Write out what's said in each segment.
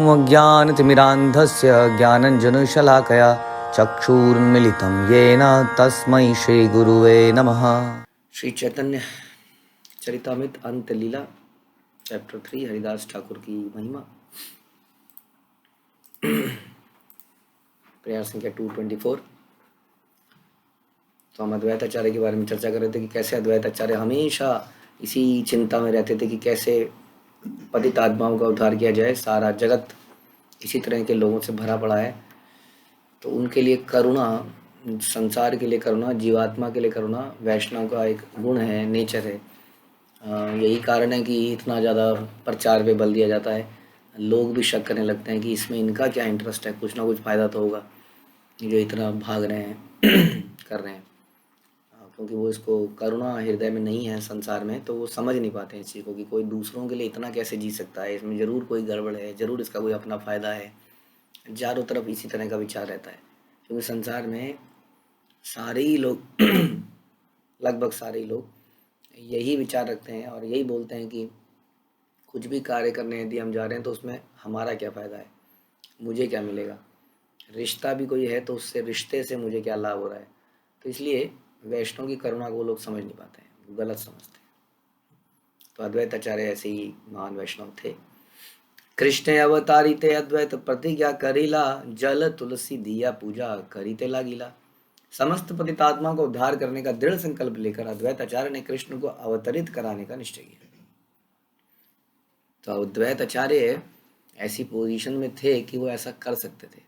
अज्ञानतिमिरान्धस्य ज्ञानञ्जनशलाकया चक्षुरुन्मिलितं येन तस्मै श्रीगुरुवे नमः। श्री चैतन्य चरितामृत अंत लीला चैप्टर 3 हरिदास ठाकुर की महिमा। प्रेयर संख्या 224। तो हम अद्वैत आचार्य के बारे में चर्चा कर रहे थे कि कैसे अद्वैत आचार्य हमेशा इसी चिंता में रहते थे कि कैसे पतित आत्माओं का उद्धार किया जाए। सारा जगत इसी तरह के लोगों से भरा पड़ा है, तो उनके लिए करुणा, संसार के लिए करुणा, जीवात्मा के लिए करुणा वैष्णव का एक गुण है, नेचर है। यही कारण है कि इतना ज़्यादा प्रचार पे बल दिया जाता है। लोग भी शक करने लगते हैं कि इसमें इनका क्या इंटरेस्ट है, कुछ ना कुछ फ़ायदा तो होगा जो इतना भाग रहे हैं कर रहे हैं। क्योंकि वो इसको करुणा हृदय में नहीं है संसार में, तो वो समझ नहीं पाते हैं इस चीज़ को कि कोई दूसरों के लिए इतना कैसे जी सकता है, इसमें ज़रूर कोई गड़बड़ है, ज़रूर इसका कोई अपना फ़ायदा है। चारों तरफ इसी तरह का विचार रहता है, क्योंकि संसार में सारे ही लोग लगभग सारे ही लोग यही विचार रखते हैं और यही बोलते हैं कि कुछ भी कार्य करने यदि हम जा रहे हैं तो उसमें हमारा क्या फ़ायदा है, मुझे क्या मिलेगा, रिश्ता भी कोई है तो उससे रिश्ते से मुझे क्या लाभ हो रहा है। तो इसलिए वैष्णव की करुणा को वो लोग समझ नहीं पाते हैं, वो गलत समझते हैं। तो अद्वैत आचार्य ऐसे ही महान वैष्णव थे। कृष्ण अवतारिते अद्वैत प्रतिज्ञा करिला, जल तुलसी दिया पूजा करिते लागिला। समस्त पतितात्मा को उद्धार करने का दृढ़ संकल्प लेकर अद्वैत आचार्य ने कृष्ण को अवतरित कराने का निश्चय किया। तो अद्वैत आचार्य ऐसी पोजीशन में थे कि वो ऐसा कर सकते थे,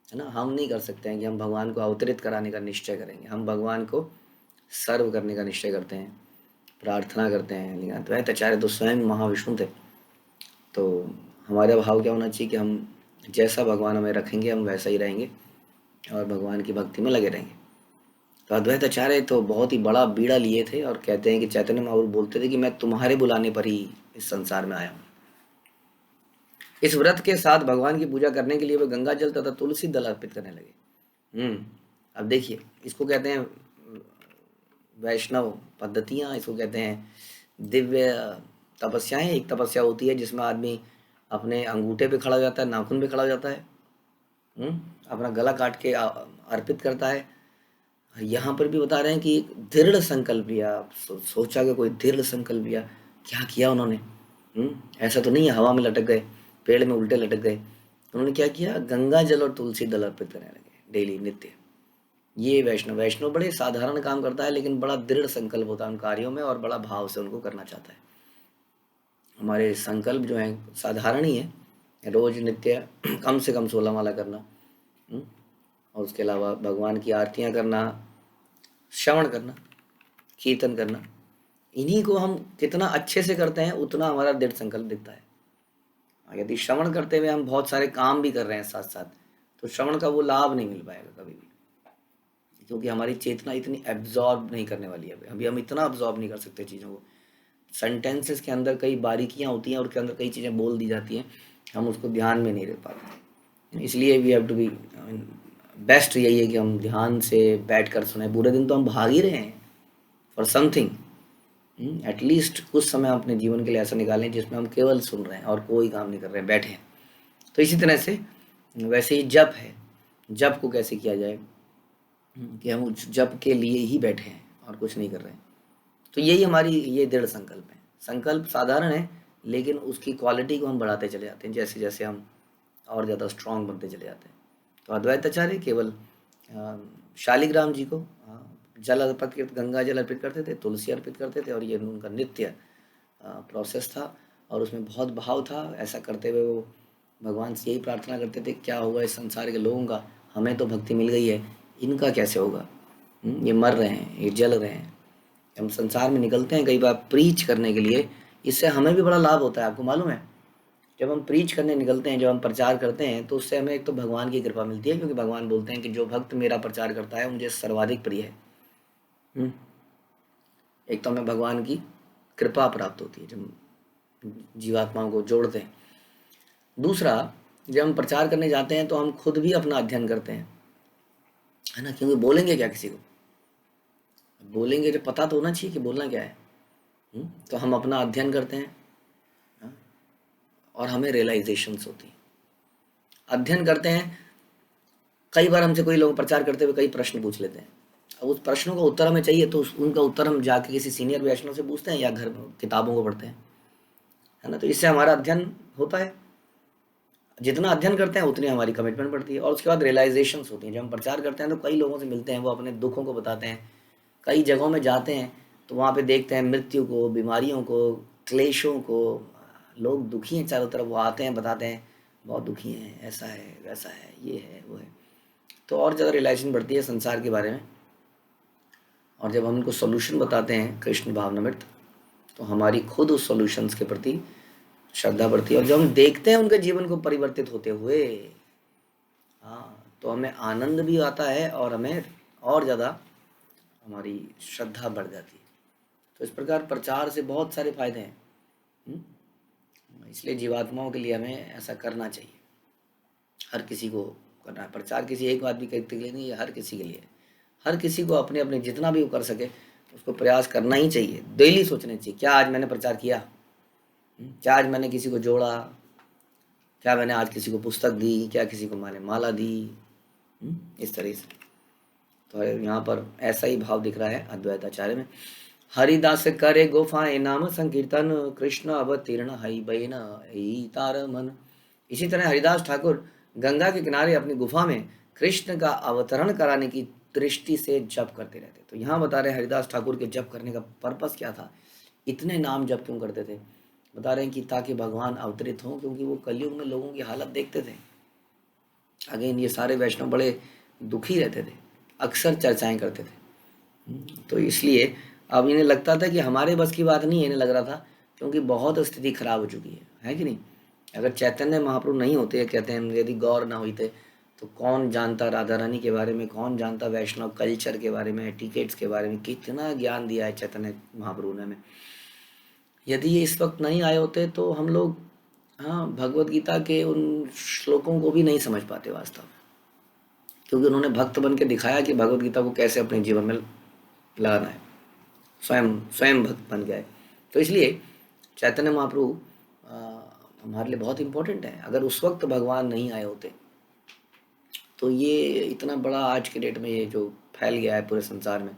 है ना। हम नहीं कर सकते हैं कि हम भगवान को अवतरित कराने का निश्चय करेंगे। हम भगवान को सर्व करने का निश्चय करते हैं, प्रार्थना करते हैं, लेकिन अद्वैत आचार्य तो स्वयं महाविष्णु थे। तो हमारा भाव क्या होना चाहिए कि हम जैसा भगवान हमें रखेंगे हम वैसा ही रहेंगे और भगवान की भक्ति में लगे रहेंगे। तो अद्वैत आचार्य तो बहुत ही बड़ा बीड़ा लिए थे और कहते हैं कि चैतन्य महाप्रभु बोलते थे कि मैं तुम्हारे बुलाने पर ही इस संसार में आया हूँ। इस व्रत के साथ भगवान की पूजा करने के लिए वे गंगा जल तथा तुलसी दल अर्पित करने लगे। अब देखिए, इसको कहते हैं वैष्णव पद्धतियाँ, इसको कहते हैं दिव्य तपस्याएं। एक तपस्या होती है जिसमें आदमी अपने अंगूठे पे खड़ा हो जाता है, नाखून पे खड़ा हो जाता है, अपना गला काट के अर्पित करता है। यहाँ पर भी बता रहे हैं कि एक दृढ़ संकल्प लिया। सोचा कि कोई दृढ़ संकल्प लिया, क्या किया उन्होंने। ऐसा तो नहीं है हवा में लटक गए, पेड़ में उल्टे लटक गए। उन्होंने क्या किया, गंगा जल और तुलसी दल अर्पित करने लगे डेली, नित्य। ये वैष्णव बड़े साधारण काम करता है, लेकिन बड़ा दृढ़ संकल्प होता है उन कार्यों में और बड़ा भाव से उनको करना चाहता है। हमारे संकल्प जो हैं साधारण ही है, रोज नित्य कम से कम 16 माला करना, और उसके अलावा भगवान की आरतियाँ करना, श्रवण करना, कीर्तन करना। इन्हीं को हम कितना अच्छे से करते हैं उतना हमारा दृढ़ संकल्प दिखता है। यदि श्रवण करते हुए हम बहुत सारे काम भी कर रहे हैं साथ साथ, तो श्रवण का वो लाभ नहीं मिल पाएगा कभी भी, क्योंकि हमारी चेतना इतनी एब्जॉर्ब नहीं करने वाली है। अभी हम इतना एब्जॉर्ब नहीं कर सकते चीज़ों को। सेंटेंसेस के अंदर कई बारीकियाँ होती हैं और उसके अंदर कई चीज़ें बोल दी जाती हैं, हम उसको ध्यान में नहीं रख पाते। इसलिए we have to be best यही है कि हम ध्यान से बैठ कर सुने। पूरे दिन तो हम भाग ही रहे हैं फॉर समथिंग, एटलीस्ट कुछ समय अपने जीवन के लिए ऐसा निकालें जिसमें हम केवल सुन रहे हैं और कोई काम नहीं कर रहे हैं, बैठे हैं। तो इसी तरह से वैसे ही जप है, जप को कैसे किया जाए कि हम जप के लिए ही बैठे हैं और कुछ नहीं कर रहे हैं। तो यही हमारी ये दृढ़ संकल्प है। संकल्प साधारण है, लेकिन उसकी क्वालिटी को हम बढ़ाते चले जाते हैं जैसे जैसे हम और ज़्यादा स्ट्रांग बनते चले जाते हैं। तो अद्वैत आचार्य केवल शालिग्राम जी को जल अर्पित, गंगा जल अर्पित करते थे, तुलसी अर्पित करते थे, और ये उनका नित्य प्रोसेस था और उसमें बहुत भाव था। ऐसा करते हुए वो भगवान से यही प्रार्थना करते थे, क्या होगा इस संसार के लोगों का, हमें तो भक्ति मिल गई है, इनका कैसे होगा, ये मर रहे हैं, ये जल रहे हैं। हम संसार में निकलते हैं कई बार प्रीच करने के लिए, इससे हमें भी बड़ा लाभ होता है। आपको मालूम है, जब हम प्रीच करने निकलते हैं, जब हम प्रचार करते हैं, तो उससे हमें एक तो भगवान की कृपा मिलती है, क्योंकि भगवान बोलते हैं कि जो भक्त मेरा प्रचार करता है मुझे सर्वाधिक प्रिय है। एक तो हमें भगवान की कृपा प्राप्त होती है जब जीवात्माओं को जोड़ते हैं। दूसरा, जब हम प्रचार करने जाते हैं तो हम खुद भी अपना अध्ययन करते हैं, है ना, क्योंकि बोलेंगे क्या किसी को, बोलेंगे तो पता तो होना चाहिए कि बोलना क्या है। तो हम अपना अध्ययन करते हैं और हमें रियलाइजेशंस होती हैं। अध्ययन करते हैं, कई बार हमसे कोई लोग प्रचार करते हुए कई प्रश्न पूछ लेते हैं। अब उस प्रश्नों का उत्तर हमें चाहिए तो उनका उत्तर हम जाके किसी सीनियर वैष्णव से पूछते हैं या घर में किताबों को पढ़ते हैं, है ना। तो इससे हमारा अध्ययन होता है, जितना अध्ययन करते हैं उतनी हमारी कमिटमेंट बढ़ती है। और उसके बाद रियलाइजेशंस होती हैं। जब हम प्रचार करते हैं तो कई लोगों से मिलते हैं, वो अपने दुखों को बताते हैं। कई जगहों में जाते हैं तो वहाँ पे देखते हैं मृत्यु को, बीमारियों को, क्लेशों को। लोग दुखी हैं चारों तरफ, वो आते हैं बताते हैं बहुत दुखी हैं, ऐसा है वैसा है, ये है वो है। तो और ज़्यादा रियलाइजेशन बढ़ती है संसार के बारे में। और जब हम उनको सोल्यूशन बताते हैं कृष्ण भावनामृत, तो हमारी खुद उस सॉल्यूशंस के प्रति श्रद्धा बढ़ती है। और जब हम देखते हैं उनके जीवन को परिवर्तित होते हुए, हाँ, तो हमें आनंद भी आता है और हमें और ज़्यादा हमारी श्रद्धा बढ़ जाती है। तो इस प्रकार प्रचार से बहुत सारे फायदे हैं। इसलिए जीवात्माओं के लिए हमें ऐसा करना चाहिए, हर किसी को करना है। प्रचार किसी एक आदमी के लिए नहीं है, हर किसी के लिए। हर किसी को अपने अपने जितना भी वो कर सके उसको प्रयास करना ही चाहिए। डेली सोचना चाहिए, क्या आज मैंने प्रचार किया, क्या आज मैंने किसी को जोड़ा, क्या मैंने आज किसी को पुस्तक दी, क्या किसी को मैंने माला दी, इस तरह से। तो यहाँ पर ऐसा ही भाव दिख रहा है अद्वैताचार्य में। हरिदास करे गोफाए नाम संकीर्तन, कृष्ण अवतीर्ण हई बैन ही तार मन। इसी तरह हरिदास ठाकुर गंगा के किनारे अपनी गुफा में कृष्ण का अवतरण कराने की दृष्टि से जप करते रहते। तो यहाँ बता रहे हैं हरिदास ठाकुर के जप करने का पर्पस क्या था, इतने नाम जप क्यों करते थे। बता रहे हैं कि ताकि भगवान अवतरित हों, क्योंकि वो कलयुग में लोगों की हालत देखते थे। अगेन ये सारे वैष्णव बड़े दुखी रहते थे, अक्सर चर्चाएं करते थे। तो इसलिए अब इन्हें लगता था कि हमारे बस की बात नहीं है, इन्हें लग रहा था, क्योंकि बहुत स्थिति खराब हो चुकी है कि नहीं। अगर चैतन्य महाप्रभु नहीं होते, कहते हैं यदि गौर ना होते तो कौन जानता राधा रानी के बारे में, कौन जानता वैष्णव कल्चर के बारे में, टिकेट्स के बारे में। कितना ज्ञान दिया है चैतन्य महाप्रभु ने हमें। यदि ये इस वक्त नहीं आए होते तो हम लोग, हाँ, भगवत गीता के उन श्लोकों को भी नहीं समझ पाते वास्तव में, क्योंकि उन्होंने भक्त बन के दिखाया कि भगवत गीता को कैसे अपने जीवन में लगाना है। स्वयं स्वयं भक्त बन गए। तो इसलिए चैतन्य महाप्रभु हमारे लिए बहुत इम्पोर्टेंट है। अगर उस वक्त भगवान नहीं आए होते तो ये इतना बड़ा आज के डेट में ये जो फैल गया है पूरे संसार में,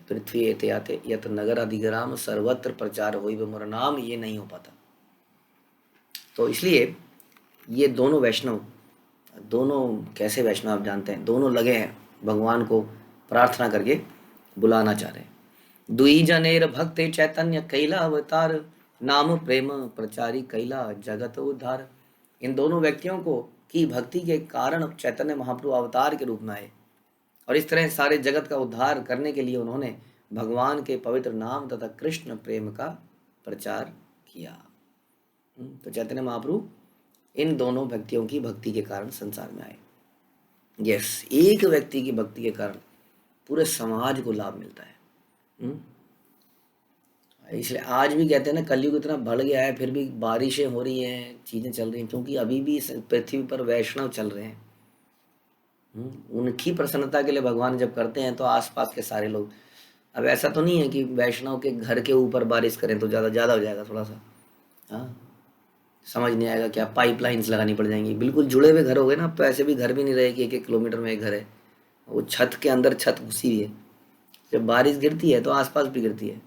पृथ्वी एते आते यत नगर अधिग्राम सर्वत्र प्रचार होई मोर नाम, ये नहीं हो पाता। तो इसलिए ये दोनों वैष्णव, दोनों कैसे वैष्णव आप जानते हैं, दोनों लगे हैं भगवान को प्रार्थना करके बुलाना चाह रहे हैं। दुई जनेर भक्ते चैतन्य कैला अवतार, नाम प्रेम प्रचारी कैला जगत उद्धार। इन दोनों व्यक्तियों को की भक्ति के कारण चैतन्य महाप्रभु अवतार के रूप में आए और इस तरह सारे जगत का उद्धार करने के लिए उन्होंने भगवान के पवित्र नाम तथा कृष्ण प्रेम का प्रचार किया। तो चैतन्य महाप्रभु इन दोनों व्यक्तियों की भक्ति के कारण संसार में आए। यस, एक व्यक्ति की भक्ति के कारण पूरे समाज को लाभ मिलता है। इसलिए आज भी कहते हैं ना, कलयुग इतना बढ़ गया है फिर भी बारिशें हो रही हैं, चीज़ें चल रही हैं, क्योंकि अभी भी इस पृथ्वी पर वैष्णव चल रहे हैं। उनकी प्रसन्नता के लिए भगवान जब करते हैं तो आसपास के सारे लोग, अब ऐसा तो नहीं है कि वैष्णव के घर के ऊपर बारिश करें तो ज़्यादा हो जाएगा थोड़ा सा, हाँ, समझ नहीं आएगा, क्या पाइपलाइंस लगानी पड़ जाएंगी। बिल्कुल जुड़े हुए घर हो गए ना, अब तो ऐसे भी घर भी नहीं रहे कि 1-1 किलोमीटर में एक घर है, वो छत के अंदर छत घुसी हुई है। जब बारिश गिरती है तो आसपास भी गिरती है।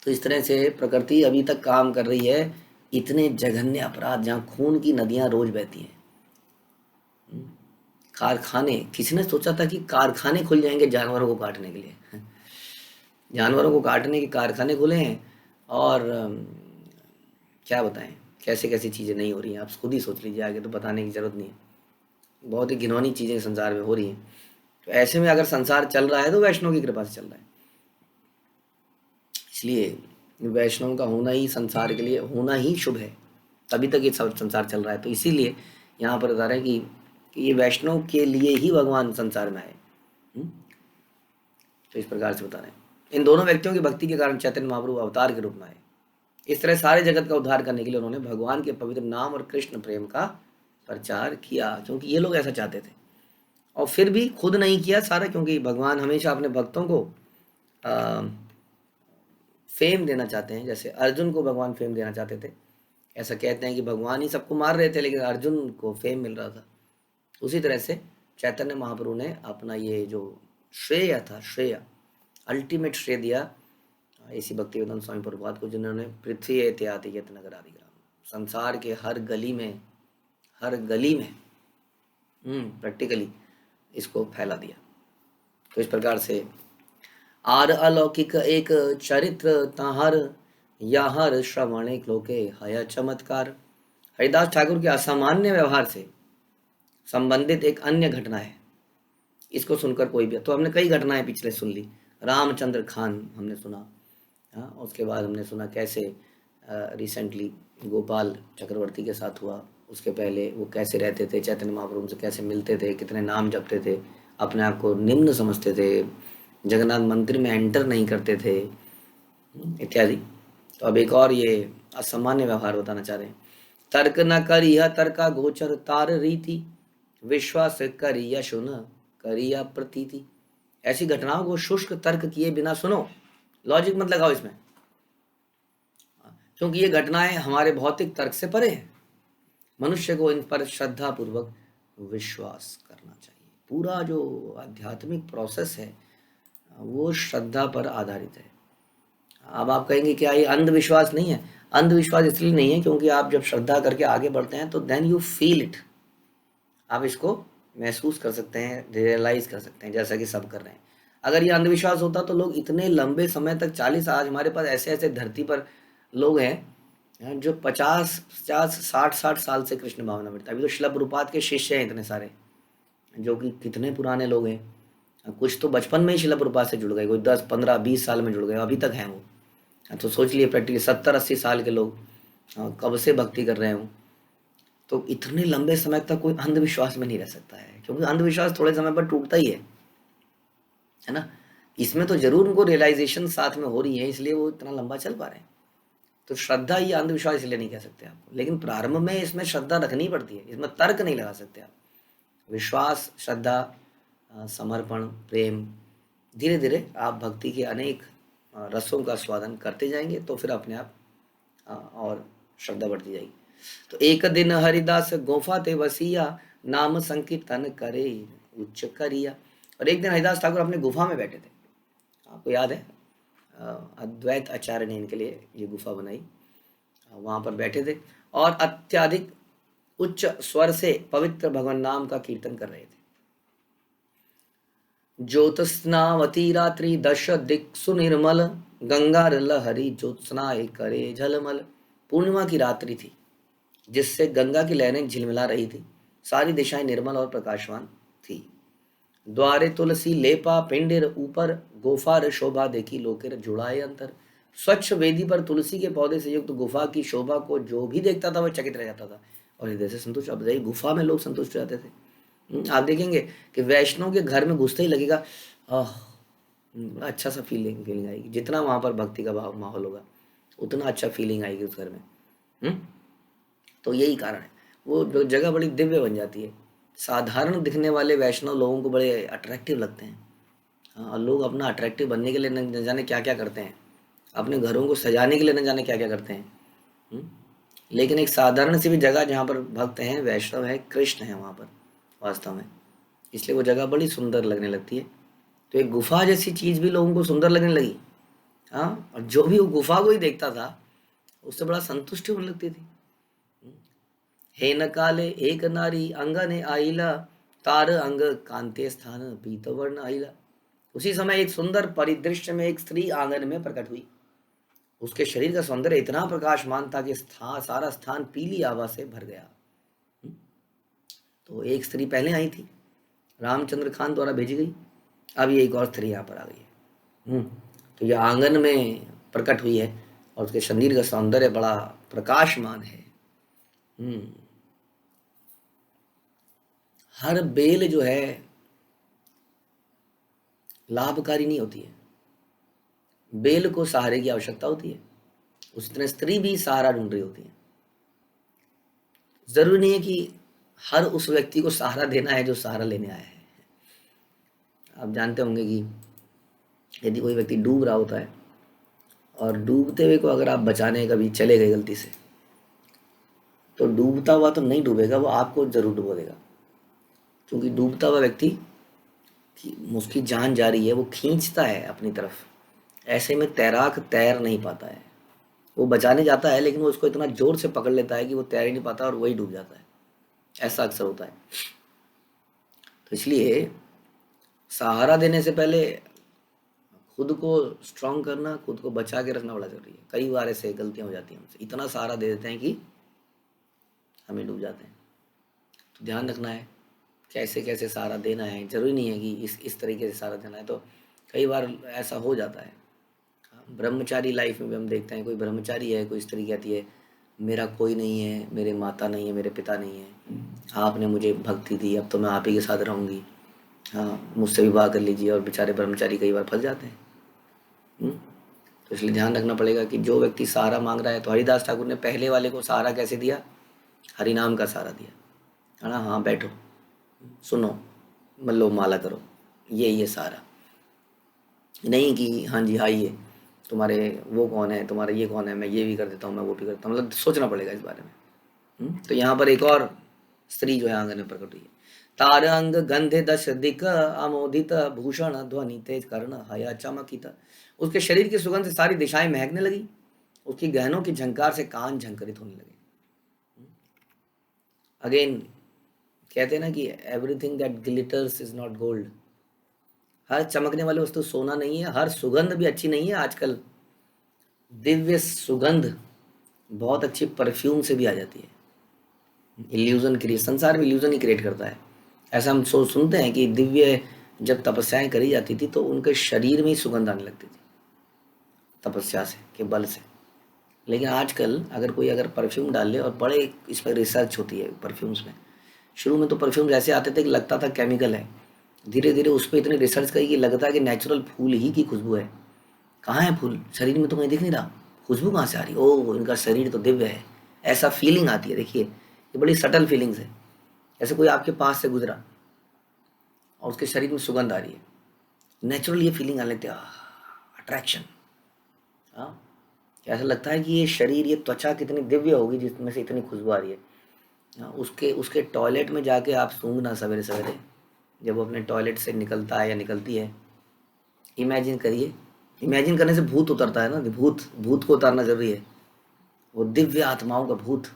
तो इस तरह से प्रकृति अभी तक काम कर रही है। इतने जघन्य अपराध जहाँ खून की नदियाँ रोज बहती हैं, कारखाने, किसी ने सोचा था कि कारखाने खुल जाएंगे जानवरों को काटने के लिए। जानवरों को काटने के कारखाने खुले हैं और क्या बताएं कैसे कैसी चीज़ें नहीं हो रही हैं। आप खुद ही सोच लीजिए, आगे तो बताने की ज़रूरत नहीं है। बहुत ही घिनौनी चीज़ें संसार में हो रही हैं। तो ऐसे में अगर संसार चल रहा है तो वैष्णव की कृपा से चल रहा है। इसलिए वैष्णव का होना ही संसार के लिए होना ही शुभ है, तभी तक ये संसार चल रहा है। तो इसीलिए यहाँ पर बता रहे हैं कि ये वैष्णव के लिए ही भगवान संसार में आए। तो इस प्रकार से बता रहे हैं, इन दोनों व्यक्तियों की भक्ति के कारण चैतन्य महाप्रभु अवतार के रूप में आए। इस तरह सारे जगत का उद्धार करने के लिए उन्होंने भगवान के पवित्र नाम और कृष्ण प्रेम का प्रचार किया, क्योंकि ये लोग ऐसा चाहते थे। और फिर भी खुद नहीं किया सारा, क्योंकि भगवान हमेशा अपने भक्तों को फेम देना चाहते हैं। जैसे अर्जुन को भगवान फेम देना चाहते थे, ऐसा कहते हैं कि भगवान ही सबको मार रहे थे लेकिन अर्जुन को फेम मिल रहा था। उसी तरह से चैतन्य महाप्रभु ने अपना ये जो श्रेय था, श्रेय अल्टीमेट श्रेय दिया इसी भक्तिवेदांत स्वामी प्रभुपाद को, जिन्होंने पृथ्वी इत्यादि यत नगर आदि ग्राम, संसार के हर गली में, हर गली में प्रैक्टिकली इसको फैला दिया। तो इस प्रकार से आर अलौकिक एक चरित्र ताहर याहर श्रवण एक लोके हय चमत्कार। हरिदास ठाकुर के असामान्य व्यवहार से संबंधित एक अन्य घटना है, इसको सुनकर कोई भी, तो हमने कई घटनाएं पिछले सुन ली। रामचंद्र खान हमने सुना, हाँ, उसके बाद हमने सुना कैसे रिसेंटली गोपाल चक्रवर्ती के साथ हुआ, उसके पहले वो कैसे रहते थे, चैतन्य महाप्रभु से कैसे मिलते थे, कितने नाम जपते थे, अपने आप को निम्न समझते थे, जगन्नाथ मंदिर में एंटर नहीं करते थे इत्यादि। तो अब एक और ये असामान्य व्यवहार बताना चाह रहे हैं। तर्क न करिया तर्का गोचर तार रीति, विश्वास करिया सुन करिया प्रतीति। ऐसी घटनाओं को शुष्क तर्क किए बिना सुनो, लॉजिक मत लगाओ इसमें, क्योंकि ये घटनाएं हमारे भौतिक तर्क से परे हैं। मनुष्य को इन पर श्रद्धा पूर्वक विश्वास करना चाहिए। पूरा जो आध्यात्मिक प्रोसेस है वो श्रद्धा पर आधारित है। अब आप कहेंगे क्या ये अंधविश्वास नहीं है? अंधविश्वास इसलिए नहीं है क्योंकि आप जब श्रद्धा करके आगे बढ़ते हैं तो देन यू फील इट, आप इसको महसूस कर सकते हैं, रियलाइज कर सकते हैं, जैसा कि सब कर रहे हैं। अगर ये अंधविश्वास होता तो लोग इतने लंबे समय तक 40, आज हमारे पास ऐसे ऐसे धरती पर लोग हैं जो 50-60 साल से कृष्ण भावना में। अभी तो शिला प्रभुपाद के शिष्य हैं इतने सारे, जो कि कितने पुराने लोग हैं। कुछ तो बचपन में ही शिला प्रभुपाद से जुड़ गए, कोई 10, 15, 20 साल में जुड़ गए, अभी तक हैं वो। तो सोच लिए प्रैक्टिकली 70-80 साल के लोग कब से भक्ति कर रहे हों। तो इतने लंबे समय तक कोई अंधविश्वास में नहीं रह सकता है, क्योंकि अंधविश्वास थोड़े समय पर टूटता ही है ना। इसमें तो जरूर उनको रियलाइजेशन साथ में हो रही है, इसलिए वो इतना लंबा चल पा रहे हैं। तो श्रद्धा ये अंधविश्वास इसलिए नहीं कह सकते आपको, लेकिन प्रारंभ में इसमें श्रद्धा रखनी पड़ती है, इसमें तर्क नहीं लगा सकते आप। विश्वास, श्रद्धा, समर्पण, प्रेम, धीरे धीरे आप भक्ति के अनेक रसों का स्वादन करते जाएंगे तो फिर अपने आप और श्रद्धा बढ़ती जाएगी। तो एक दिन हरिदास गुफा ते वसिया, नाम संकीर्तन करे उच्च करिया। और एक दिन हरिदास ठाकुर अपने गुफा में बैठे थे, आपको याद है अद्वैत आचार्य ने इनके लिए ये गुफा बनाई, वहाँ पर बैठे थे और अत्यधिक उच्च स्वर से पवित्र भगवान नाम का कीर्तन कर रहे थे। ज्योत्स्नावती रात्रि दश दिक्सु निर्मल, गंगा लहरी ज्योत्स्नाए करे झलमल। पूर्णिमा की रात्रि थी जिससे गंगा की लहरें झिलमिला रही थी, सारी दिशाएं निर्मल और प्रकाशवान थी। द्वारे तुलसी लेपा पिंडिर ऊपर, गोफार शोभा देखी लोकेर जुड़ाए अंतर। स्वच्छ वेदी पर तुलसी के पौधे से युक्त गुफा की शोभा को जो भी देखता था वह चकित रह जाता था और हृदय से संतुष्ट। अब गुफा में लोग संतुष्ट रहते थे। आप देखेंगे कि वैष्णव के घर में घुसते ही लगेगा बड़ा अच्छा सा फीलिंग आएगी। जितना वहाँ पर भक्ति का भाव माहौल होगा उतना अच्छा फीलिंग आएगी उस घर में। तो यही कारण है, वो जगह बड़ी दिव्य बन जाती है। साधारण दिखने वाले वैष्णव लोगों को बड़े अट्रैक्टिव लगते हैं। और लोग अपना अट्रैक्टिव बनने के लिए न जाने क्या क्या करते हैं, अपने घरों को सजाने के लिए न जाने क्या क्या करते हैं। लेकिन एक साधारण सी भी जगह जहाँ पर भक्त हैं, वैष्णव है, कृष्ण है वहाँ पर वास्तव में, इसलिए वो जगह बड़ी सुंदर लगने लगती है। तो एक गुफा जैसी चीज़ भी लोगों को सुंदर लगने लगी। हाँ, और जो भी वो गुफा को ही देखता था उससे बड़ा संतुष्टि होने लगती थी। हे न काले एक नारी अंगने आईला, तार अंग कांते स्थान पीतवर्ण आईला। उसी समय एक सुंदर परिदृश्य में एक स्त्री आंगन में प्रकट हुई। उसके शरीर का सौंदर्य इतना प्रकाशमान था कि सारा स्थान पीली आभा से भर गया। तो एक स्त्री पहले आई थी, रामचंद्र खान द्वारा भेजी गई, अब ये एक और स्त्री यहाँ पर आ गई है। तो यह आंगन में प्रकट हुई है और उसके शरीर का सौंदर्य बड़ा प्रकाशमान है। हर बेल जो है लाभकारी नहीं होती है, बेल को सहारे की आवश्यकता होती है। उसी तरह स्त्री भी सहारा ढूंढ रही होती है। जरूरी नहीं है कि हर उस व्यक्ति को सहारा देना है जो सहारा लेने आया है। आप जानते होंगे कि यदि कोई व्यक्ति डूब रहा होता है और डूबते हुए को अगर आप बचाने कभी चले गए गलती से, तो डूबता हुआ तो नहीं डूबेगा, वो आपको जरूर डुबो देगा, क्योंकि डूबता हुआ व्यक्ति की उसकी जान जा रही है, वो खींचता है अपनी तरफ। ऐसे में तैराक तैर नहीं पाता है, वो बचाने जाता है लेकिन वो उसको इतना जोर से पकड़ लेता है कि वो तैर ही नहीं पाता और वही डूब जाता है। ऐसा अक्सर होता है। तो इसलिए सहारा देने से पहले खुद को स्ट्रांग करना, खुद को बचा के रखना बड़ा जरूरी है। कई बार ऐसे गलतियां हो जाती हैं हमसे, इतना सहारा दे देते हैं कि हम ही डूब जाते हैं। तो ध्यान रखना है कैसे कैसे सहारा देना है। जरूरी नहीं है कि इस तरीके से सहारा देना है। तो कई बार ऐसा हो जाता है। ब्रह्मचारी लाइफ में भी हम देखते हैं, कोई ब्रह्मचारी है, कोई स्त्री कहती है मेरा कोई नहीं है, मेरे माता नहीं है, मेरे पिता नहीं है, आपने मुझे भक्ति दी, अब तो मैं आप ही के साथ रहूंगी, हाँ मुझसे विवाह कर लीजिए। और बेचारे ब्रह्मचारी कई बार फंस जाते हैं। हम्म? तो इसलिए ध्यान रखना पड़ेगा कि जो व्यक्ति सहारा मांग रहा है, तो हरिदास ठाकुर ने पहले वाले को सहारा कैसे दिया? हरिनाम का सहारा दिया, है ना। हाँ बैठो, सुनो, लो माला करो, ये सहारा नहीं कि हाँ जी आइए, तुम्हारे वो कौन है, तुम्हारा ये कौन है, मैं ये भी कर देता हूँ, मैं वो भी करता हूँ। मतलब सोचना पड़ेगा इस बारे में। तो यहाँ पर एक और स्त्री जो है आंगन में प्रकट हुई है। तार अंग गंधे दश दिक अमोदित भूषण ध्वनि तेज कर्ण हया चमकित। उसके शरीर की सुगंध से सारी दिशाएं महकने लगी, उसकी गहनों की झंकार से कान झंकरित होने लगे। अगेन कहते हैं ना कि everything that glitters is not gold. हर चमकने वाली वस्तु सोना नहीं है, हर सुगंध भी अच्छी नहीं है। आजकल दिव्य सुगंध बहुत अच्छी परफ्यूम से भी आ जाती है। इल्यूजन क्रिएट, संसार में इल्यूजन ही क्रिएट करता है। ऐसा हम सुनते हैं कि दिव्य जब तपस्याएं करी जाती थी तो उनके शरीर में ही सुगंध आने लगती थी तपस्या से के बल से। लेकिन आजकल अगर कोई अगर परफ्यूम डाल ले, और बड़े इस पर रिसर्च होती है परफ्यूम्स में। शुरू में तो परफ्यूम्स ऐसे आते थे कि लगता था केमिकल है, धीरे धीरे उस पर इतनी रिसर्च करी कि लगता है कि नेचुरल फूल ही की खुशबू है। कहाँ है फूल? शरीर में तो कहीं दिख नहीं रहा, खुशबू कहाँ से आ रही? ओह, इनका शरीर तो दिव्य है। ऐसा फीलिंग आती है। देखिए ये बड़ी सटल फीलिंग्स है। ऐसे कोई आपके पास से गुजरा और उसके शरीर में सुगंध आ रही है, नेचुरल ये फीलिंग आ लेती है, अट्रैक्शन। हाँ, ऐसा लगता है कि ये शरीर, ये त्वचा कितनी दिव्य होगी जिसमें से इतनी खुशबू आ रही है। हाँ, उसके उसके टॉयलेट में जाके आप सूंघना सवेरे सवेरे, जब वो अपने टॉयलेट से निकलता है या निकलती है। इमेजिन करिए, इमेजिन करने से भूत उतरता है ना, भूत भूत को उतारना जरूरी है। वो दिव्य आत्माओं का भूत।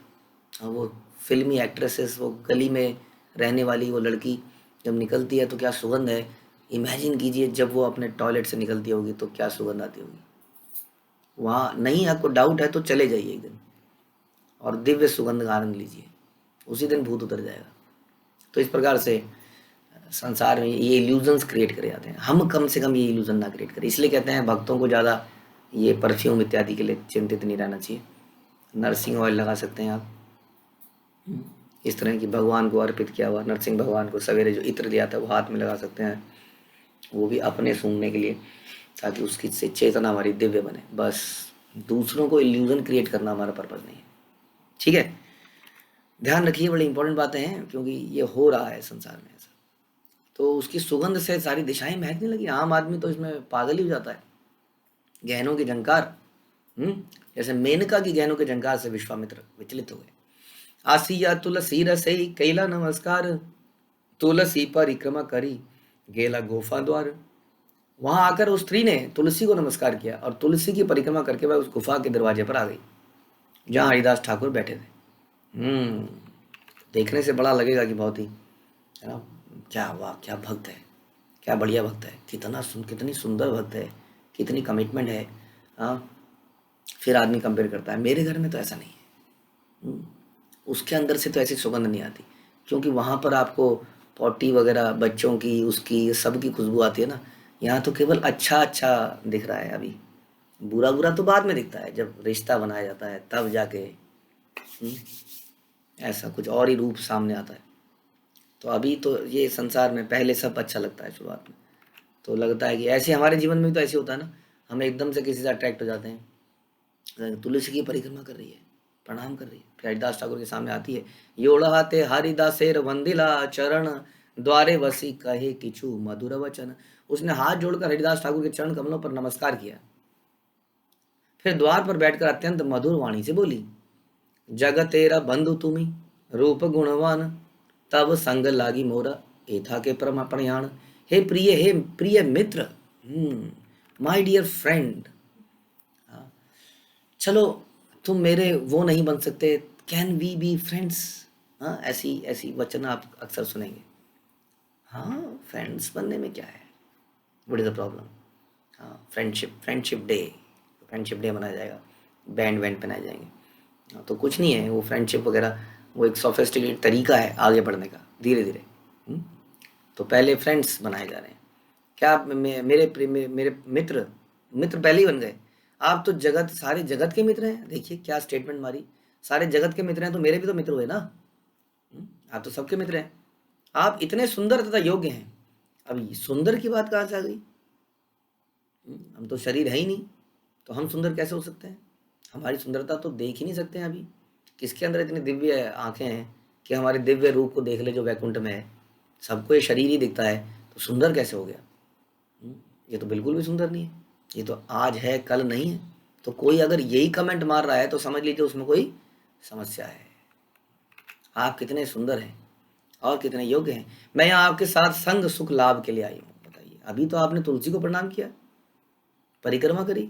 वो फिल्मी एक्ट्रेसेस, वो गली में रहने वाली वो लड़की जब निकलती है तो क्या सुगंध है। इमेजिन कीजिए जब वो अपने टॉयलेट से निकलती होगी तो क्या सुगंध आती होगी। वहाँ नहीं आपको डाउट है तो चले जाइए एक दिन और दिव्य सुगंध का आनंद लीजिए, उसी दिन भूत उतर जाएगा। तो इस प्रकार से संसार में ये इल्यूजन्स क्रिएट करे जाते हैं। हम कम से कम ये इल्यूजन ना क्रिएट करें। इसलिए कहते हैं भक्तों को ज़्यादा ये परफ्यूम इत्यादि के लिए चिंतित नहीं रहना चाहिए। नरसिंह ऑयल लगा सकते हैं आप, इस तरह की भगवान को अर्पित किया हुआ नरसिंह भगवान को सवेरे जो इत्र दिया था वो हाथ में लगा सकते हैं, वो भी अपने सूंघने के लिए, ताकि उसकी से चेतना हमारी दिव्य बने। बस दूसरों को इल्यूजन क्रिएट करना हमारा पर्पज नहीं है। ठीक है, ध्यान रखिए, बड़ी इंपॉर्टेंट बातें हैं क्योंकि ये हो रहा है संसार में ऐसा। तो उसकी सुगंध से सारी दिशाएं महकने लगी। आम आदमी तो इसमें पागल ही हो जाता है। गहनों की झंकार, जैसे मेनका की गहनों के झंकार से विश्वामित्र विचलित हो गए। आसिया तुलसी रसई कैला नमस्कार, तुलसी परिक्रमा करी गेला गोफा द्वार। वहां आकर उस स्त्री ने तुलसी को नमस्कार किया और तुलसी की परिक्रमा करके वह उस गुफा के दरवाजे पर आ गई जहां हरिदास ठाकुर बैठे थे। देखने से बड़ा लगेगा कि बहुत ही, है ना, क्या वाह, क्या भक्त है, क्या बढ़िया भक्त है, कितनी सुंदर भक्त है, कितनी कमिटमेंट है। हाँ, फिर आदमी कंपेयर करता है, मेरे घर में तो ऐसा नहीं है। उसके अंदर से तो ऐसी सुगंध नहीं आती, क्योंकि वहाँ पर आपको पॉटी वगैरह बच्चों की, उसकी सबकी खुशबू आती है ना। यहाँ तो केवल अच्छा अच्छा दिख रहा है अभी, बुरा बुरा तो बाद में दिखता है, जब रिश्ता बनाया जाता है तब जाके ऐसा कुछ और ही रूप सामने आता है। तो अभी तो ये संसार में पहले सब अच्छा लगता है शुरुआत में, तो लगता है कि ऐसे हमारे जीवन में भी तो ऐसे होता है ना, हम एकदम से किसी से अट्रैक्ट हो जाते हैं। तुलसी की परिक्रमा कर रही है, प्रणाम कर रही है, फिर हरिदास ठाकुर के सामने आती है, योड़हाते हरिदासेर वंदिला चरण द्वारे वसी कहे किछु मधुर वचन। उसने हाथ जोड़कर हरिदास ठाकुर के चरण कमलों पर नमस्कार किया, फिर द्वार पर बैठकर अत्यंत मधुर वाणी से बोली, जग तेरा बंधु तुम्ही रूप गुणवान, तब संग लागी मोरा एथा के परम प्रयाण। हे प्रिय मित्र, माय डियर फ्रेंड, चलो तुम मेरे वो नहीं बन सकते, कैन वी बी फ्रेंड्स। हाँ, ऐसी ऐसी वचन आप अक्सर सुनेंगे। हाँ, फ्रेंड्स बनने में क्या है, व्हाट इज द प्रॉब्लम। हाँ, फ्रेंडशिप डे मनाया जाएगा, बैंड वैंड पहनाए जाएंगे। हाँ, तो कुछ नहीं है वो फ्रेंडशिप वगैरह, वो एक सोफिस्टिकेटेड तरीका है आगे बढ़ने का, धीरे धीरे। तो पहले फ्रेंड्स बनाए जा रहे हैं। क्या आप मेरे मित्र मित्र पहले ही बन गए। आप तो जगत, सारे जगत के मित्र हैं। देखिए क्या स्टेटमेंट मारी, सारे जगत के मित्र हैं तो मेरे भी तो मित्र हुए ना। आप तो सबके मित्र हैं। आप इतने सुंदर तथा योग्य हैं। अब सुंदर की बात कहाँ से आ गई। हम तो शरीर है ही नहीं, तो हम सुंदर कैसे हो सकते हैं। हमारी सुंदरता तो देख ही नहीं सकते हैं अभी। किसके अंदर इतनी दिव्य आंखें हैं कि हमारे दिव्य रूप को देख ले जो वैकुंठ में है। सबको ये शरीर ही दिखता है, तो सुंदर कैसे हो गया। ये तो बिल्कुल भी सुंदर नहीं है। ये तो आज है कल नहीं है। तो कोई अगर यही कमेंट मार रहा है तो समझ लीजिए उसमें कोई समस्या है। आप कितने सुंदर हैं और कितने योग्य हैं। मैं यहाँ आपके साथ संग सुख लाभ के लिए आई हूँ। बताइए, अभी तो आपने तुलसी को प्रणाम किया, परिक्रमा करी,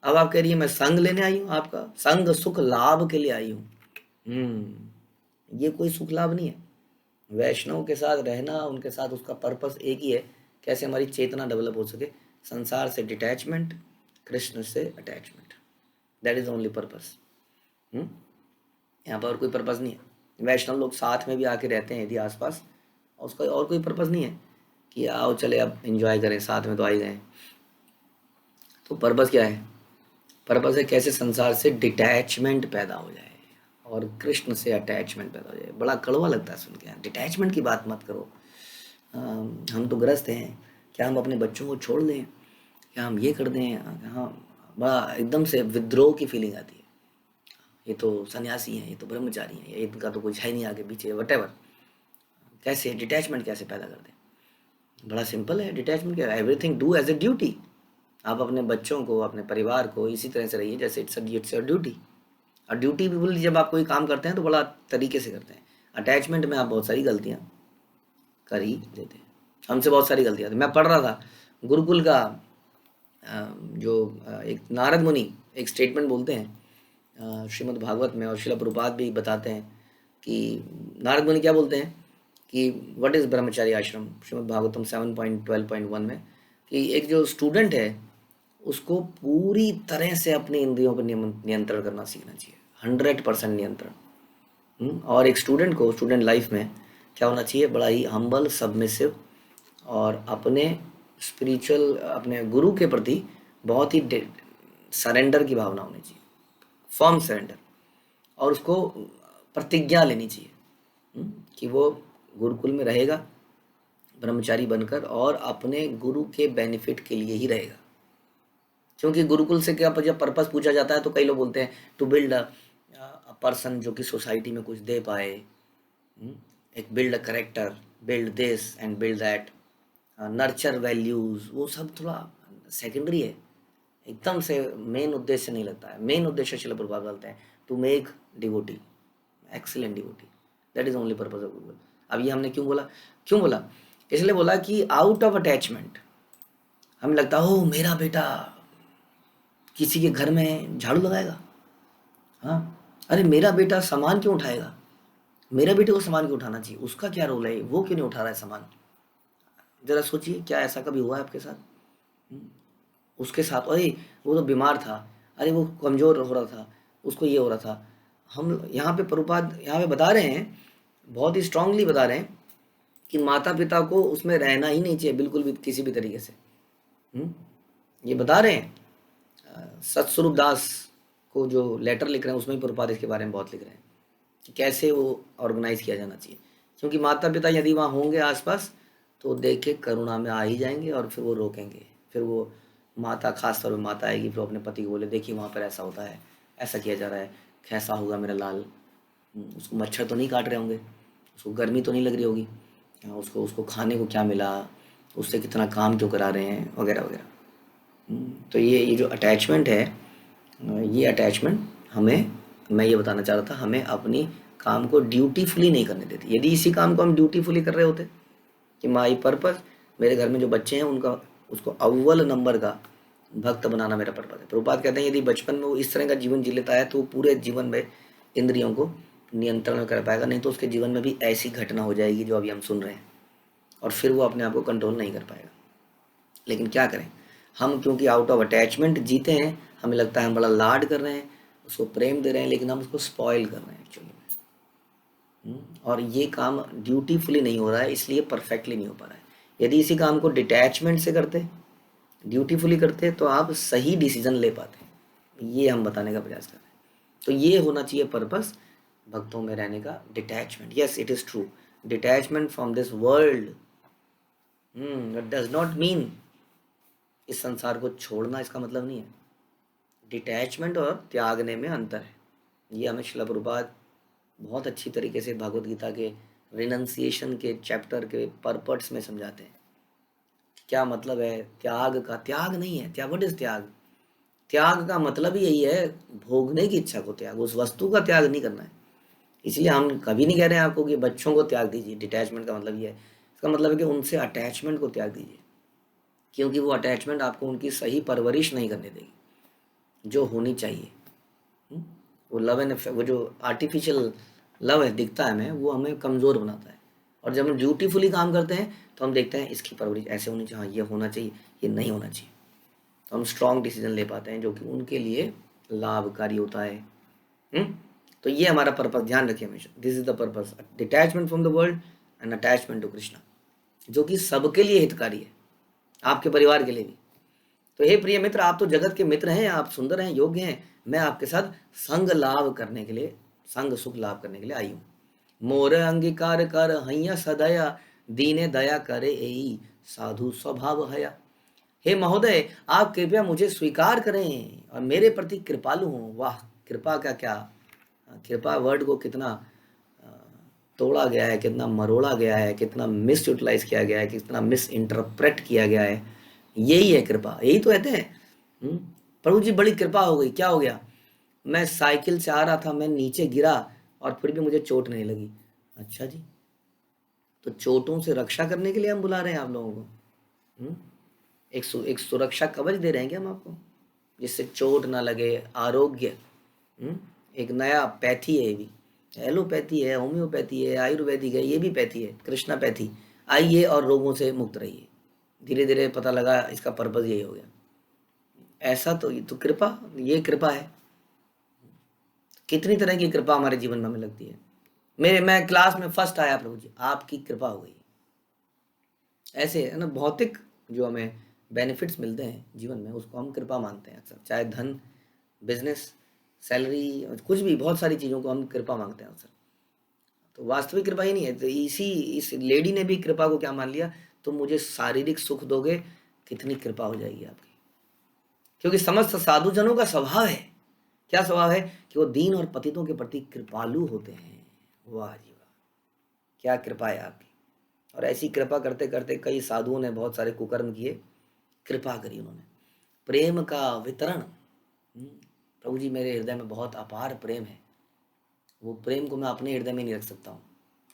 अब आप कह रही है मैं संग लेने आई हूँ, आपका संग सुख लाभ के लिए आई हूँ। ये कोई सुख लाभ नहीं है। वैष्णव के साथ रहना, उनके साथ उसका पर्पस एक ही है, कैसे हमारी चेतना डेवलप हो सके, संसार से डिटैचमेंट, कृष्ण से attachment. That is only purpose. यहाँ पर और कोई पर्पस नहीं है। वैष्णव लोग साथ में भी आके रहते हैं यदि आसपास, और उसका और कोई पर्पस नहीं है कि आओ चले अब एंजॉय करें, साथ में तो आ ही गए। तो पर्पस क्या है। पर्पस है कैसे संसार से डिटैचमेंट पैदा हो जाए और कृष्ण से अटैचमेंट पैदा हो जाए। बड़ा कड़वा लगता है सुन के, डिटैचमेंट की बात मत करो। हम तो ग्रस्त हैं, क्या हम अपने बच्चों को छोड़ दें, क्या हम ये कर दें। हाँ, बड़ा एकदम से विद्रोह की फीलिंग आती है। ये तो सन्यासी हैं, ये तो ब्रह्मचारी हैं, ये इनका तो कुछ है नहीं आगे पीछे, वटेवर। कैसे डिटैचमेंट कैसे पैदा कर दें। बड़ा सिंपल है डिटैचमेंट क्या है, everything do as a duty. आप अपने बच्चों को, अपने परिवार को इसी तरह से रहिए जैसे इट्स अ ड्यूटी। और ड्यूटी पीपल जब आप कोई काम करते हैं तो बड़ा तरीके से करते हैं। अटैचमेंट में आप बहुत सारी गलतियाँ कर ही देते हैं। हमसे बहुत सारी गलतियाँ थी। मैं पढ़ रहा था गुरुकुल का जो एक नारद मुनि एक स्टेटमेंट बोलते हैं श्रीमद् भागवत में, और शिला प्रभुपाद भी बताते हैं कि नारद मुनि क्या बोलते हैं कि व्हाट इज़ ब्रह्मचारी आश्रम, श्रीमद् भागवतम 7.12.1 में, कि एक जो स्टूडेंट है उसको पूरी तरह से अपने इंद्रियों पर नियंत्रण करना सीखना चाहिए, 100% नियंत्रण। और एक स्टूडेंट को स्टूडेंट लाइफ में क्या होना चाहिए, बड़ा ही हम्बल, सबमिसिव, और अपने स्पिरिचुअल, अपने गुरु के प्रति बहुत ही सरेंडर की भावना होनी चाहिए, फर्म सरेंडर। और उसको प्रतिज्ञा लेनी चाहिए कि वो गुरुकुल में रहेगा ब्रह्मचारी बनकर और अपने गुरु के बेनिफिट के लिए ही रहेगा। क्योंकि गुरुकुल से क्या जब पर्पस पूछा जाता है तो कई लोग बोलते हैं टू बिल्ड अ पर्सन जो कि सोसाइटी में कुछ दे पाए, एक build a character, build this and build that, nurture values, वो सब थोड़ा सेकेंडरी है, एकदम से मेन उद्देश्य नहीं लगता है। मेन उद्देश्य शिला प्रभुपाद बोलते हैं to make devotee, excellent devotee, that is only purpose of gurukul. अब ये हमने क्यों बोला, इसलिए बोला कि आउट ऑफ अटैचमेंट हमें लगता है ओ मेरा बेटा किसी के घर में झाड़ू लगाएगा, हाँ, अरे मेरा बेटा सामान क्यों उठाएगा, मेरे बेटे को सामान क्यों उठाना चाहिए, उसका क्या रोल है, वो क्यों नहीं उठा रहा है सामान। जरा सोचिए क्या ऐसा कभी हुआ है आपके साथ। उसके साथ अरे वो तो बीमार था, अरे वो कमज़ोर हो रहा था, उसको ये हो रहा था। हम यहाँ पे प्रभुपाद यहाँ पे बता रहे हैं, बहुत ही स्ट्रांगली बता रहे हैं कि माता पिता को उसमें रहना ही नहीं चाहिए बिल्कुल भी, किसी भी तरीके से। ये बता रहे हैं। सतस्वरूप दास को जो लेटर लिख रहे हैं उसमें भी प्रभुपाद इसके बारे में बहुत लिख रहे हैं कि कैसे वो ऑर्गेनाइज किया जाना चाहिए। क्योंकि माता पिता यदि वहाँ होंगे आसपास तो देख के करुणा में आ ही जाएंगे और फिर वो रोकेंगे। फिर वो माता, खास तौर पर माता आएगी, फिर अपने पति को बोले देखिए वहाँ पर ऐसा होता है, ऐसा किया जा रहा है, कैसा होगा मेरा लाल, उसको मच्छर तो नहीं काट रहे होंगे, उसको गर्मी तो नहीं लग रही होगी, उसको उसको खाने को क्या मिला, उससे कितना काम क्यों करा रहे हैं, वगैरह वगैरह। तो ये जो अटैचमेंट है, ये अटैचमेंट हमें मैं ये बताना चाह रहा था, हमें अपनी काम को ड्यूटीफुली नहीं करने देती। यदि इसी काम को हम ड्यूटीफुली कर रहे होते कि माई पर्पस, मेरे घर में जो बच्चे हैं उनका, उसको अव्वल नंबर का भक्त बनाना मेरा पर्पस है। प्रभुपाद कहते हैं यदि बचपन में वो इस तरह का जीवन जी लेता है तो वो पूरे जीवन में इंद्रियों को नियंत्रण में कर पाएगा, नहीं तो उसके जीवन में भी ऐसी घटना हो जाएगी जो अभी हम सुन रहे हैं, और फिर वो अपने आप को कंट्रोल नहीं कर पाएगा। लेकिन क्या करें, हम क्योंकि आउट ऑफ अटैचमेंट जीते हैं, हमें लगता है हम बड़ा लाड कर रहे हैं, उसको प्रेम दे रहे हैं, लेकिन हम उसको स्पॉइल कर रहे हैं एक्चुअली में। और ये काम ड्यूटीफुली नहीं हो रहा है, इसलिए परफेक्टली नहीं हो पा रहा है। यदि इसी काम को डिटैचमेंट से करते, ड्यूटीफुली करते, तो आप सही डिसीजन ले पाते। ये हम बताने का प्रयास कर रहे हैं। तो ये होना चाहिए पर्पस भक्तों में रहने का, detachment. Yes, it is true, detachment from this world does not mean इस संसार को छोड़ना, इसका मतलब नहीं है। डिटैचमेंट और त्यागने में अंतर है। ये हमें श्रील प्रभुपाद बहुत अच्छी तरीके से भगवद गीता के रिनंसिएशन के चैप्टर के परपर्ट्स में समझाते हैं। क्या मतलब है त्याग का? त्याग नहीं है त्याग। व्हाट इज त्याग? त्याग का मतलब ही यही है, भोगने की इच्छा को त्याग, उस वस्तु का त्याग नहीं करना है। इसलिए हम कभी नहीं कह रहे हैं आपको कि बच्चों को त्याग दीजिए। डिटैचमेंट का मतलब ये है, इसका मतलब है कि उनसे अटैचमेंट को त्याग दीजिए, क्योंकि वो अटैचमेंट आपको उनकी सही परवरिश नहीं करने देगी जो होनी चाहिए। वो लव एंड वो जो आर्टिफिशियल लव है दिखता है हमें, वो हमें कमज़ोर बनाता है। और जब हम ड्यूटीफुली काम करते हैं तो हम देखते हैं इसकी परवरिश ऐसे होनी चाहिए, हाँ ये होना चाहिए, ये नहीं होना चाहिए, तो हम स्ट्रॉन्ग डिसीजन ले पाते हैं जो कि उनके लिए लाभकारी होता है। तो ये हमारा पर्पस, ध्यान रखिए हमेशा, this is the purpose, detachment from the world and attachment to Krishna, जो कि सबके लिए हितकारी है, आपके परिवार के लिए भी। तो हे प्रिय मित्र, आप तो जगत के मित्र हैं, आप सुंदर हैं, योग्य हैं, मैं आपके साथ संग लाभ करने के लिए, संग सुख लाभ करने के लिए आई हूँ। मोर अंगीकार कर हैया सदया, दीने दया करे एई साधु स्वभाव हया। हे महोदय, आप कृपया मुझे स्वीकार करें और मेरे प्रति कृपालु हों। वाह, कृपा का क्या, कृपा वर्ड को कितना तोड़ा गया है, कितना मरोड़ा गया है, कितना मिस यूटिलाइज किया गया है, कितना मिस इंटरप्रेट किया गया है। यही है कृपा, यही तो कहते हैं। प्रभु जी बड़ी कृपा हो गई। क्या हो गया? मैं साइकिल से आ रहा था, मैं नीचे गिरा और फिर भी मुझे चोट नहीं लगी। अच्छा जी, तो चोटों से रक्षा करने के लिए हम बुला रहे हैं आप लोगों को। एक सुरक्षा कवच दे रहे हैं क्या हम आपको, जिससे चोट ना लगे, आरोग्य। एक नया पैथी है, ये भी एलोपैथी है, होम्योपैथी है, आयुर्वेदिक है, ये भी पैथी है, कृष्णा पैथी। आइए और रोगों से मुक्त रहिए। धीरे धीरे पता लगा इसका पर्पज यही हो गया। ऐसा तो ये तो कृपा, ये कृपा है। कितनी तरह की कृपा हमारे जीवन में हमें लगती है। मैं क्लास में फर्स्ट आया, प्रभु जी आपकी कृपा हो गई। ऐसे है ना, भौतिक जो हमें बेनिफिट्स मिलते हैं जीवन में, उसको हम कृपा मानते हैं अक्सर। चाहे धन, बिजनेस, सैलरी, कुछ भी, बहुत सारी चीज़ों को हम कृपा मांगते हैं अक्सर। तो वास्तविक कृपा ही नहीं है। तो इस लेडी ने भी कृपा को क्या मान लिया, तुम मुझे शारीरिक सुख दोगे, कितनी कृपा हो जाएगी आपकी। क्योंकि समस्त साधुजनों का स्वभाव है, क्या स्वभाव है, कि वो दीन और पतितों के प्रति कृपालु होते हैं। वाह जी वाह, क्या कृपा है आपकी। और ऐसी कृपा करते करते कई साधुओं ने बहुत सारे कुकर्म किए, कृपा करी उन्होंने। प्रेम का वितरण, प्रभु जी मेरे हृदय में बहुत अपार प्रेम है, वो प्रेम को मैं अपने हृदय में नहीं रख सकता हूँ,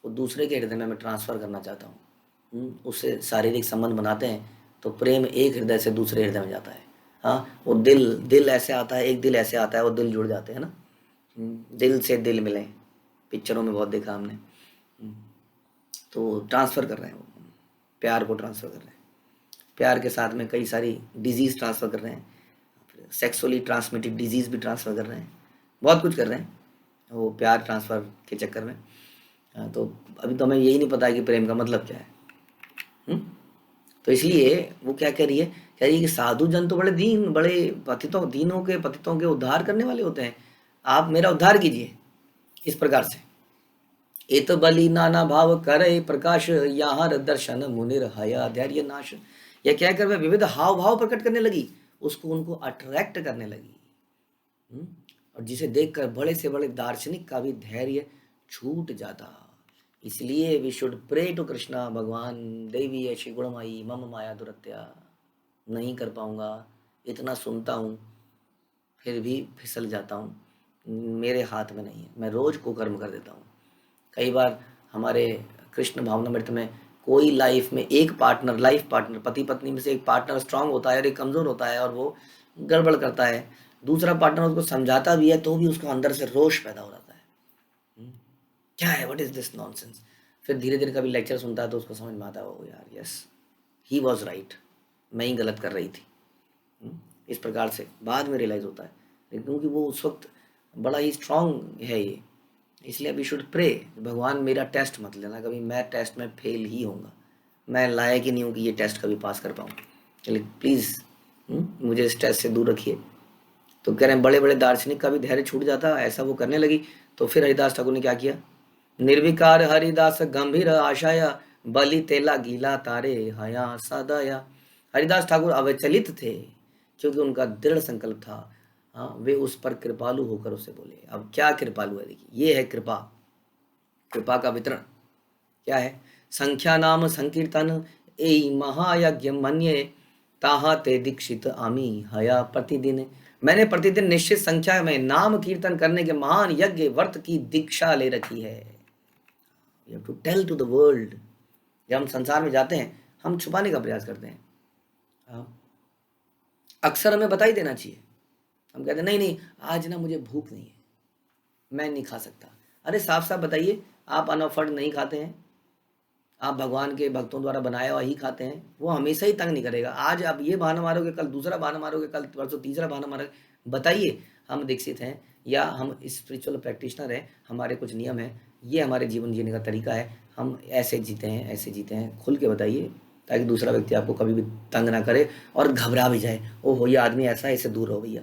वो दूसरे के हृदय में मैं ट्रांसफ़र करना चाहता हूँ। उससे शारीरिक संबंध बनाते हैं तो प्रेम एक हृदय से दूसरे हृदय में जाता है। हाँ, वो दिल ऐसे आता है, एक दिल ऐसे आता है, वो दिल जुड़ जाते हैं ना। दिल से दिल मिले, पिक्चरों में बहुत देखा हमने। तो ट्रांसफ़र कर रहे हैं, वो प्यार को ट्रांसफ़र कर रहे हैं। प्यार के साथ में कई सारी डिजीज़ ट्रांसफ़र कर रहे हैं, सेक्सुअली ट्रांसमिटेड डिजीज़ भी ट्रांसफ़र कर रहे हैं, बहुत कुछ कर रहे हैं वो प्यार ट्रांसफ़र के चक्कर में। तो अभी तो हमें यही नहीं पता है कि प्रेम का मतलब क्या है। तो इसलिए वो क्या कह रही है कि साधु जन तो बड़े दीनों के पतितों के उद्धार करने वाले होते हैं, आप मेरा उद्धार कीजिए इस प्रकार से। इत बलि नाना भाव करे प्रकाश, यहाँ दर्शन मुनिर हया धैर्य नाश। यह कहकर वह विविध हाव भाव प्रकट करने लगी, उसको उनको अट्रैक्ट करने लगी। और जिसे देखकर बड़े से बड़े दार्शनिक का भी धैर्य छूट जाता। इसलिए we should pray to Krishna, भगवान देवी ऐसी गुणमयी मम माया दुरत्या। नहीं कर पाऊंगा, इतना सुनता हूँ फिर भी फिसल जाता हूँ, मेरे हाथ में नहीं है, मैं रोज़ कुकर्म कर देता हूँ। कई बार हमारे कृष्ण भावनामृत में कोई लाइफ में एक पार्टनर, लाइफ पार्टनर, पति पत्नी में से एक पार्टनर स्ट्रांग होता है और एक कमज़ोर होता है और वो गड़बड़ करता है, दूसरा पार्टनर उसको समझाता भी है तो भी उसको अंदर से रोष पैदा हो जाता है। क्या है, व्हाट इज दिस नॉनसेंस। फिर धीरे धीरे कभी लेक्चर सुनता है तो उसको समझ में आता है, ओ यार यस, ही वॉज राइट, मैं ही गलत कर रही थी। इस प्रकार से बाद में रियलाइज होता है, लेकिन क्योंकि वो उस वक्त बड़ा ही स्ट्रांग है ये, इसलिए वी शुड प्रे, भगवान मेरा टेस्ट मत लेना कभी, मैं टेस्ट में फेल ही होऊंगा, मैं लायक ही नहीं हूँ कि ये टेस्ट कभी पास कर पाऊँ, चलिए प्लीज़ मुझे इस टेस्ट से दूर रखिए। तो कह रहे हैं बड़े बड़े दार्शनिक का भी धैर्य छूट जाता, ऐसा वो करने लगी। तो फिर हरिदास ठाकुर ने क्या किया, निर्विकार हरिदास गंभीर आशाया, बलि तेला गीला तारे हया सदया। हरिदास ठाकुर अविचलित थे क्योंकि उनका दृढ़ संकल्प था। हाँ, वे उस पर कृपालु होकर उसे बोले। अब क्या कृपालु है, देखिए ये है कृपा, कृपा का वितरण क्या है, संख्या नाम संकीर्तन ए महायज्ञ मन्ये, ताहा ते दीक्षित आमी हया प्रतिदिन। मैंने प्रतिदिन निश्चित संख्या में नाम कीर्तन करने के महान यज्ञ व्रत की दीक्षा ले रखी है। You have to tell to the world. जब हम संसार में जाते हैं हम छुपाने का प्रयास करते हैं, अक्सर हमें बता ही देना चाहिए। हम कहते हैं नहीं नहीं आज ना मुझे भूख नहीं है, मैं नहीं खा सकता। अरे साफ साफ बताइए, आप अनऑफर्ड नहीं खाते हैं, आप भगवान के भक्तों द्वारा बनाया हुआ ही खाते हैं, वो हमेशा ही तंग नहीं करेगा। आज आप ये बहाना मारोगे, कल दूसरा बहाना मारोगे, कल परसों तीसरा बहाना मारोगे। बताइए, हम दीक्षित हैं या हम स्पिरिचुअल प्रैक्टिशनर हैं, हमारे कुछ नियम हैं, ये हमारे जीवन जीने का तरीका है, हम ऐसे जीते हैं, ऐसे जीते हैं, खुल के बताइए ताकि दूसरा व्यक्ति आपको कभी भी तंग ना करे और घबरा भी जाए, ओहो ये आदमी ऐसा है, इससे दूर हो भैया।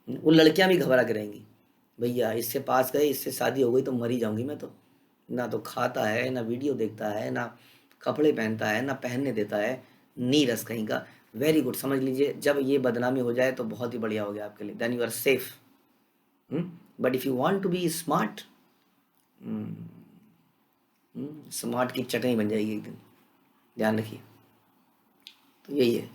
वो लड़कियां भी घबरा के रहेंगी, भैया इससे पास गए, इससे शादी हो गई तो मरी जाऊंगी मैं तो, ना तो खाता है, ना वीडियो देखता है, ना कपड़े पहनता है, ना पहनने देता है, नीरस कहीं का। वेरी गुड, समझ लीजिए जब ये बदनामी हो जाए तो बहुत ही बढ़िया हो गया आपके लिए, then you are safe. But if you want to be smart, smart की चटनी बन जाएगी एक दिन, ध्यान रखिए। तो यही है,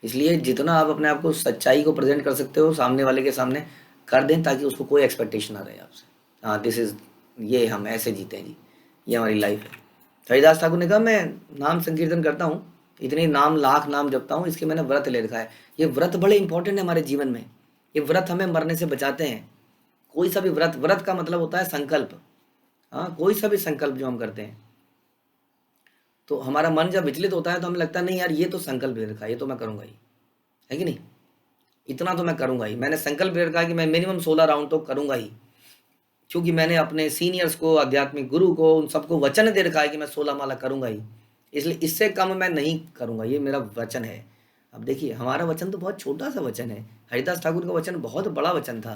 इसलिए जितना आप अपने आप को सच्चाई को प्रेजेंट कर सकते हो सामने वाले के सामने कर दें, ताकि उसको कोई एक्सपेक्टेशन ना रहे आपसे। हाँ दिस इज, ये हम ऐसे जीते हैं जी, ये हमारी लाइफ है। हरिदास ठाकुर ने कहा मैं नाम संकीर्तन करता हूँ, इतने नाम लाख नाम जपता हूँ, इसके मैंने व्रत ले रखा है। ये व्रत बड़े इंपॉर्टेंट है हमारे जीवन में, ये व्रत हमें मरने से बचाते हैं। कोई सा भी व्रत, व्रत का मतलब होता है संकल्प। हाँ, कोई सा भी संकल्प जो हम करते हैं, तो हमारा मन जब विचलित होता है तो हमें लगता है नहीं यार ये तो संकल्प ले रखा है, ये तो मैं करूँगा ही, है कि नहीं, इतना तो मैं करूँगा ही। मैंने संकल्प ले रखा है कि मैं मिनिमम 16 राउंड तो करूँगा ही, क्योंकि मैंने अपने सीनियर्स को, आध्यात्मिक गुरु को, उन सबको वचन दे रखा है कि मैं 16 माला करूँगा ही, इसलिए इससे कम मैं नहीं करूँगा, ये मेरा वचन है। अब देखिए हमारा वचन तो बहुत छोटा सा वचन है, हरिदास ठाकुर का वचन बहुत बड़ा वचन था।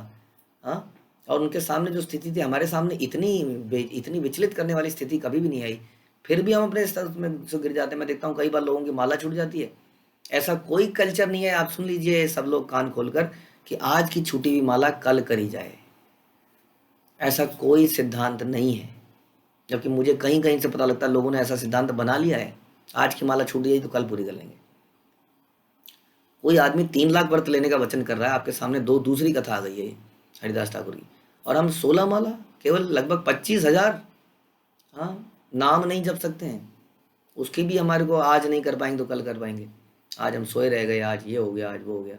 हाँ, और उनके सामने जो स्थिति थी, हमारे सामने इतनी विचलित करने वाली स्थिति कभी भी नहीं आई, फिर भी हम अपने स्तर में से गिर जाते हैं। मैं देखता हूँ कई बार लोगों की माला छूट जाती है। ऐसा कोई कल्चर नहीं है, आप सुन लीजिए सब लोग कान खोलकर, कि आज की छूटी हुई माला कल करी जाए, ऐसा कोई सिद्धांत नहीं है। जबकि मुझे कहीं कहीं से पता लगता है लोगों ने ऐसा सिद्धांत बना लिया है, आज की माला छूट गई तो कल पूरी कर लेंगे। कोई आदमी 3 लाख व्रत लेने का वचन कर रहा है, आपके सामने दो दूसरी कथा आ गई है हरिदास ठाकुर की, और हम 16 माला केवल लगभग 25,000 हाँ नाम नहीं जप सकते हैं, उसकी भी हमारे को आज नहीं कर पाएंगे तो कल कर पाएंगे। आज हम सोए रह गए, आज ये हो गया, आज वो हो गया।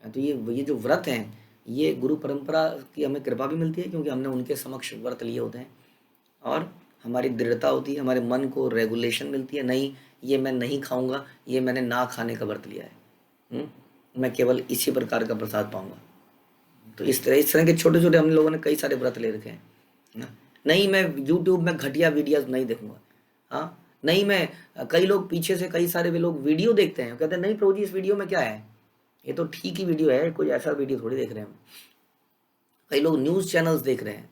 तो ये जो व्रत हैं, ये गुरु परंपरा की हमें कृपा भी मिलती है, क्योंकि हमने उनके समक्ष व्रत लिए होते हैं, और हमारी दृढ़ता होती है, हमारे मन को रेगुलेशन मिलती है, नहीं ये मैं नहीं खाऊंगा, ये मैंने ना खाने का व्रत लिया है, मैं केवल इसी प्रकार का प्रसाद पाऊंगा। तो इस तरह के छोटे छोटे हम लोगों ने कई सारे व्रत ले रखे हैं ना। नहीं मैं यूट्यूब में घटिया वीडियोस नहीं देखूंगा, हाँ नहीं मैं, कई लोग पीछे से कई सारे लोग वीडियो देखते हैं, कहते हैं नहीं प्रभु जी इस वीडियो में क्या है, ये तो ठीक ही वीडियो है, कोई ऐसा वीडियो थोड़ी देख रहे हैं हम। कई लोग न्यूज़ चैनल्स देख रहे हैं,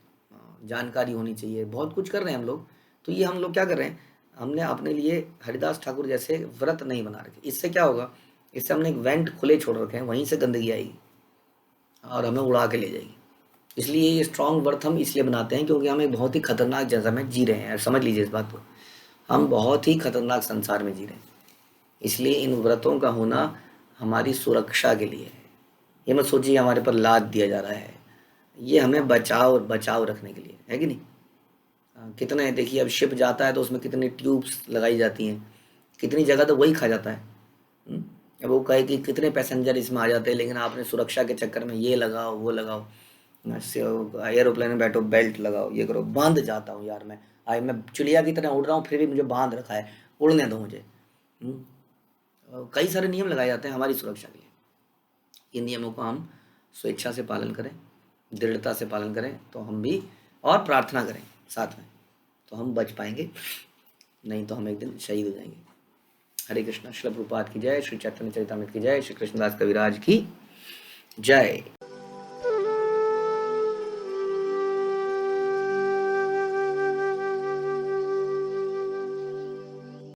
जानकारी होनी चाहिए, बहुत कुछ कर रहे हैं हम लोग। तो ये हम लोग क्या कर रहे हैं, हमने अपने लिए हरिदास ठाकुर जैसे व्रत नहीं बना रखे। इससे क्या होगा, इससे हमने एक वेंट खुले छोड़ रखे हैं, वहीं से गंदगी आएगी और हमें उड़ा के ले जाएगी। इसलिए ये स्ट्रॉन्ग व्रत हम इसलिए बनाते हैं क्योंकि हम एक बहुत ही खतरनाक जगह में जी रहे हैं, समझ लीजिए इस बात को, हम बहुत ही खतरनाक संसार में जी रहे हैं। इसलिए इन व्रतों का होना हमारी सुरक्षा के लिए है। ये मत सोचिए हमारे पर लाद दिया जा रहा है, ये हमें बचाव बचाव रखने के लिए है कि नहीं। कितने देखिए अब शिप जाता है तो उसमें कितनी ट्यूब्स लगाई जाती हैं, कितनी जगह तो वही खा जाता है। हम्म, अब वो कहे कि कितने पैसेंजर इसमें आ जाते हैं, लेकिन आपने सुरक्षा के चक्कर में ये लगाओ वो लगाओ, एरोप्लेन में बैठो बेल्ट लगाओ ये करो, बांध जाता हूँ यार मैं चिड़िया की तरह उड़ रहा हूँ फिर भी मुझे बांध रखा है, उड़ने दो मुझे। कई सारे नियम लगाए जाते हैं हमारी सुरक्षा के लिए। इन नियमों को हम स्वेच्छा से पालन करें, दृढ़ता से पालन करें तो हम भी, और प्रार्थना करें साथ में, तो हम बच पाएंगे, नहीं तो हम एक दिन शहीद हो जाएंगे। हरे कृष्णा। श्रील प्रभुपाद की जय, श्री चैतन्य चरितामृत की जय, श्री कृष्णदास कविराज की जय।